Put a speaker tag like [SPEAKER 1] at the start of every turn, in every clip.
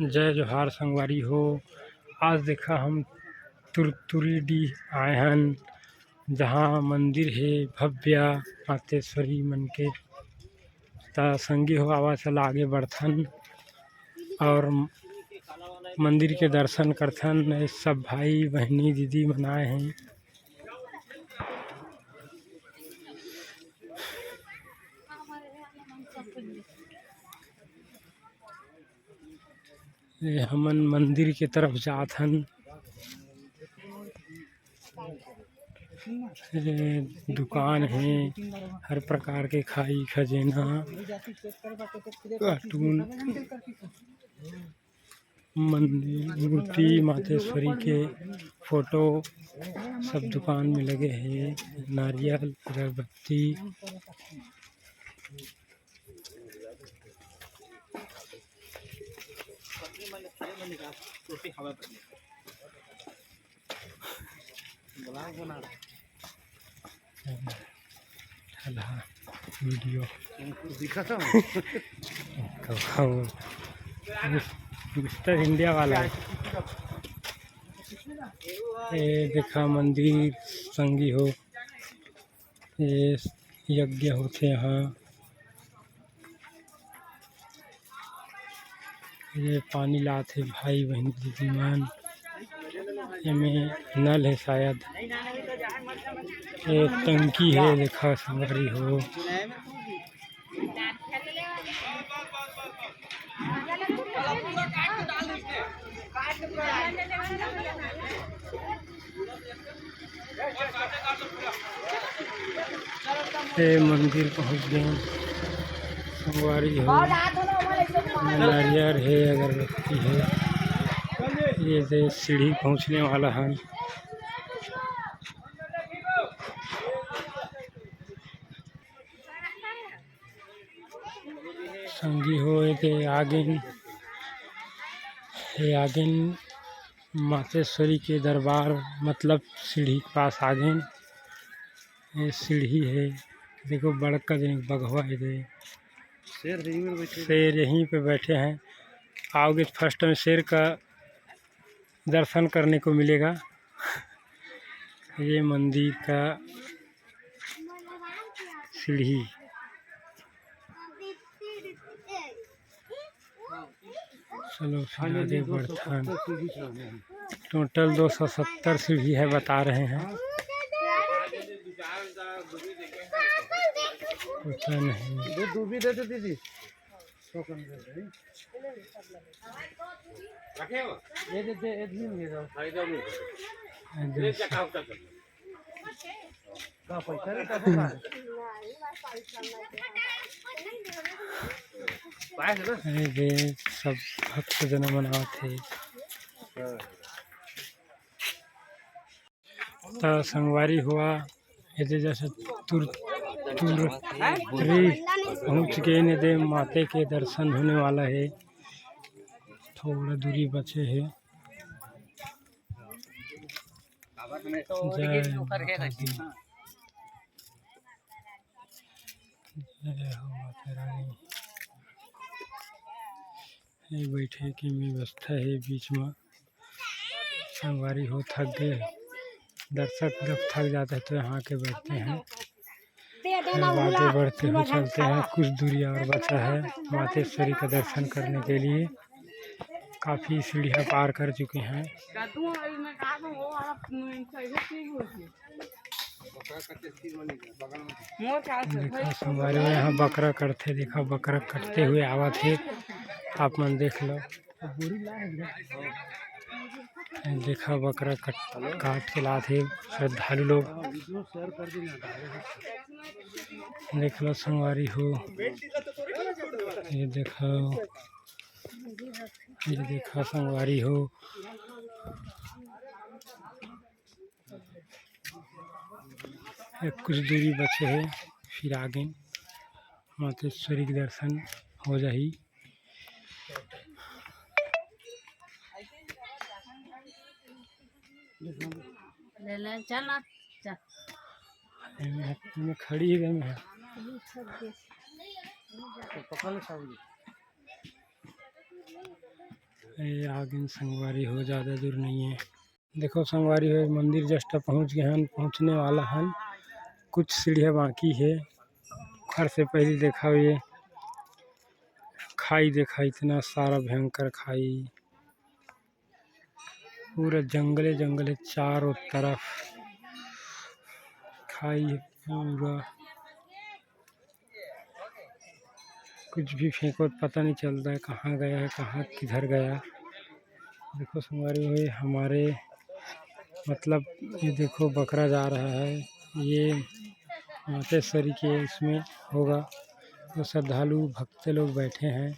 [SPEAKER 1] जय जोहार संगवारी हो। आज देखा हम तुरतुरी आए हन, जहाँ मंदिर है भव्य मातेश्वरी मन के। ता संगी हो आवा चल आगे बढ़थन और मंदिर के दर्शन करथन। सब भाई बहनी दीदी मन आए हैं। ये हमन मंदिर के तरफ जात हन। दुकान है, हर प्रकार के खाई खजेना कार्टून मंदिर मूर्ति मातेश्वरी के फोटो सब दुकान में लगे हैं। नारियल अगरबत्ती वीडियो मिस्टर इंडिया वाला है। ये देखा मंदिर संगी हो, ये यज्ञ होते यहाँ। ये पानी लाते भाई बहन दीदी मन। इसमें नल है शायद, ये टंकी है। देखा संगरी हो, ये मंदिर पहुँच गए संगवारी हो। नारियल है, अगरबत्ती है। ये सीढ़ी पहुँचने वाला है। संगी हो आगे मातेश्वरी के दरबार मतलब सीढ़ी के पास आ गए। ये सीढ़ी है, देखो बड़का बघवा है। शेर यहीं पे बैठे हैं। आओगे तो फर्स्ट में शेर का दर्शन करने को मिलेगा। ये मंदिर का सीढ़ी चलो फिर आगे बढ़थन। टोटल 270 सीढ़ी है बता रहे हैं। पता नहीं सब भक्त जन मनाते संगवारी हुआ। ये जैसे पहुँच गए ने दे माते के दर्शन होने वाला है। थोड़ा दूरी बचे है। जय माता रानी। ये बैठे की व्यवस्था है बीच में। संगवारी हो थक गए, दर्शक जब थक जाते हैं तो यहाँ के बैठते हैं। आगे बढ़ते हुए चलते हैं। कुछ दूरी और बचा है मातेश्वरी का दर्शन करने के लिए। काफ़ी सीढ़ियाँ पार कर चुके हैं। देखा संगवारी यहाँ बकरा कटते, देखा बकरा कटते हुए आवा थे। आप मन देख लो, देखा बकरा काट के लाते श्रद्धालु लोग। देख लो संगवारी हो, ये देखा संगवारी हो। कुछ दूरी बचे है, फिर आगे मातेश्वरी के दर्शन हो जाही। मैं खड़ी है मैं ये आगे संगवारी हो, ज़्यादा दूर नहीं है। देखो संगवारी हो, मंदिर जस्ट पहुँच गए हैं, पहुँचने वाला है। कुछ सीढ़ियाँ बाकी है। घर से पहले देखा ये खाई, देखा इतना सारा भयंकर खाई, पूरा जंगले जंगले चारों तरफ खाई है पूरा। कुछ भी फेंको पता नहीं चलता है कहाँ गया है, कहाँ किधर गया। देखो संगवारी हुई हमारे मतलब ये देखो बकरा जा रहा है, ये मातेश्वरी के इसमें होगा। तो श्रद्धालु भक्त लोग बैठे हैं।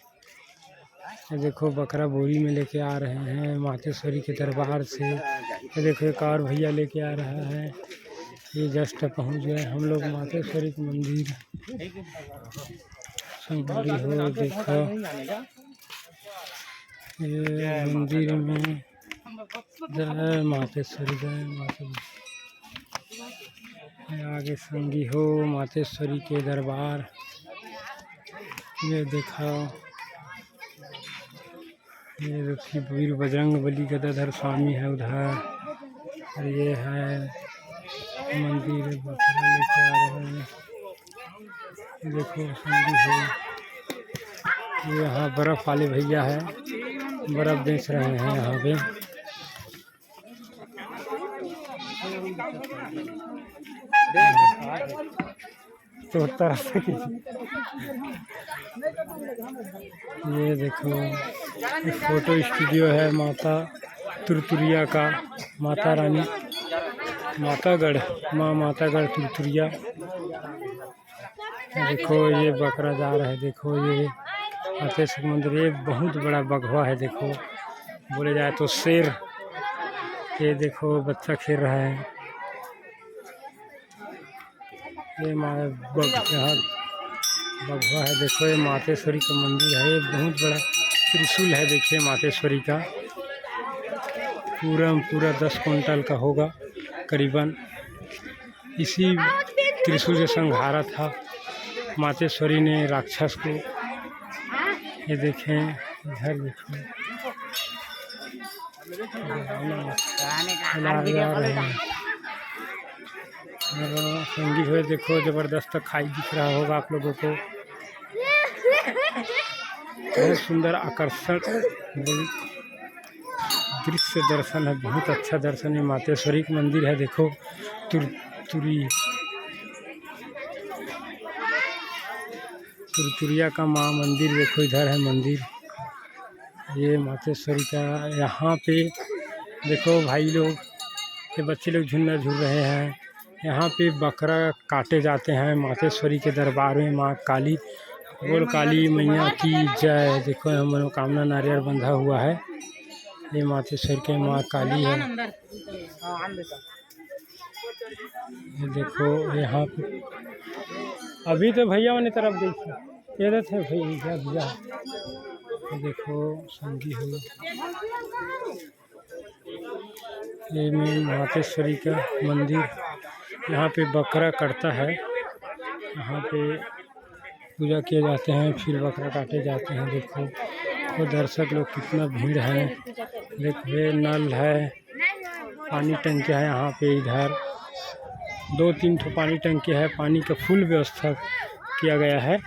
[SPEAKER 1] ये देखो बकरा बोरी में लेके आ रहे हैं मातेश्वरी के दरबार से। ये देखो एक और भैया लेके आ रहा है। ये जस्ट पहुंच गए हम लोग मातेश्वरी के मंदिर। संगवारी हो देखो ये मंदिर में जय मातेश्वरी, जय मातेश्वरी। आगे संगी हो मातेश्वरी के दरबार। ये देखा ये देखिए वीर बजरंग बली गदाधर स्वामी है उधर, और ये है मंदिर बकरा लेके आ रहे हैं। देखो संगी हो, यहाँ बर्फ़ वाले भैया है, बर्फ़ बेच रहे हैं यहाँ पे। तो तरह से ये देखो ये फोटो स्टूडियो है माता तुरतुरिया का, माता रानी मातागढ़, माँ मातागढ़ तुरतुरिया। देखो ये बकरा जा रहा है, देखो ये मातेश्वरी मंदिर, ये बहुत बड़ा बघवा है। देखो बोले जाए तो शेर। ये देखो बच्चा खेल रहा है। ये यहाँ बघवा है। देखो ये मातेश्वरी का मंदिर है, ये बहुत बड़ा त्रिशूल है। देखिए मातेश्वरी का पूरा 10 कुंटल का होगा करीबन। इसी त्रिशूल से संहारा था मातेश्वरी ने राक्षस को। ये देखें इधर देखो जा रहे हैं। और संगी हुए देखो ज़बरदस्त खाई दिख रहा होगा आप लोगों को। बहुत सुंदर आकर्षण दृश्य दर्शन है, बहुत अच्छा दर्शन है। मातेश्वरी का मंदिर है। देखो तुरतुरिया का माँ मंदिर देखो, इधर है मंदिर ये मातेश्वरी का। यहाँ पे देखो भाई लोग, ये बच्चे लोग झूला झूल रहे हैं। यहाँ पे बकरा काटे जाते हैं मातेश्वरी के दरबार में। माँ काली, बोल काली मैया की जय। देखो यहाँ मनोकामना नारियल बंधा हुआ है। ये मातेश्वरी के माँ काली है। ये देखो यहाँ पे अभी तो भैया वाली तरफ देखिए, ये थे भैया। ये देखो संगी हो, ये मातेश्वरी का मंदिर। यहाँ पे बकरा कटता है, यहाँ पे पूजा किए जाते हैं, फिर बकरा काटे जाते हैं। देखो तो दर्शक लोग कितना भीड़ है। देखो ये नल है, पानी टंकी है यहाँ पे। इधर 2-3 ठो पानी टंकी है, पानी का फुल व्यवस्था किया गया है।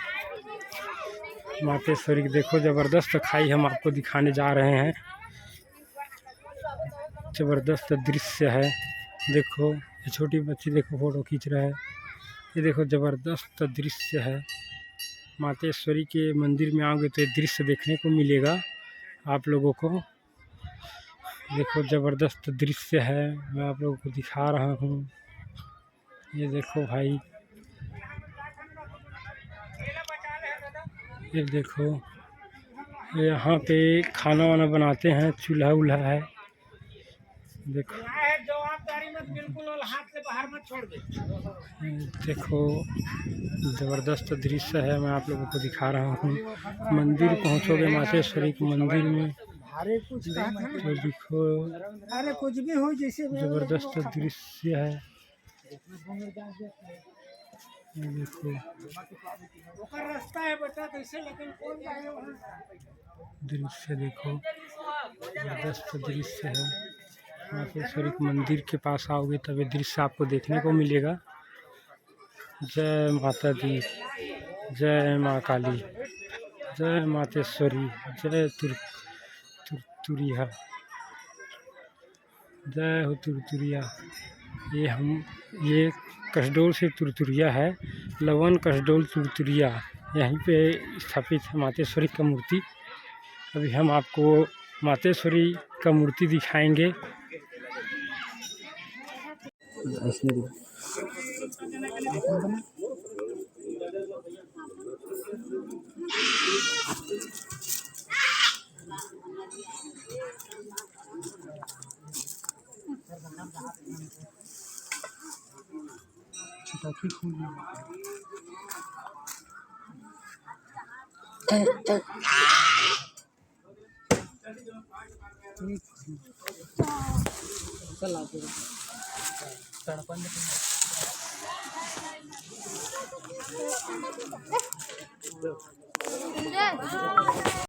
[SPEAKER 1] मातेश्वरी की देखो ज़बरदस्त खाई हम आपको दिखाने जा रहे हैं। ज़बरदस्त दृश्य है। देखो ये छोटी बच्ची देखो फ़ोटो खींच रहा है। ये देखो ज़बरदस्त दृश्य है। मातेश्वरी के मंदिर में आओगे तो ये दृश्य देखने को मिलेगा आप लोगों को। देखो ज़बरदस्त दृश्य है, मैं आप लोगों को दिखा रहा हूँ। ये देखो भाई, ये देखो यहाँ पे खाना वाना बनाते हैं, चूल्हा वूल्हा है। देखो देखो ज़बरदस्त दृश्य है, मैं आप लोगों को दिखा रहा हूँ। मंदिर पहुँचोगे मातेश्वरी के मंदिर में तो देखो ज़बरदस्त दृश्य है। देखो दृश्य देखो। जबरदस्त दृश्य है। मातेश्वरी के मंदिर के पास आओगे तब ये दृश्य आपको देखने को मिलेगा। जय माता दी, जय माँ काली, जय मातेश्वरी, जय तुरतुरिया, जय हो तुरतुरिया। ये कसडोल से तुरतुरिया है, लवन कसडोल तुरतुरिया, यहीं पे स्थापित है मातेश्वरी का मूर्ति। अभी हम आपको मातेश्वरी का मूर्ति दिखाएंगे।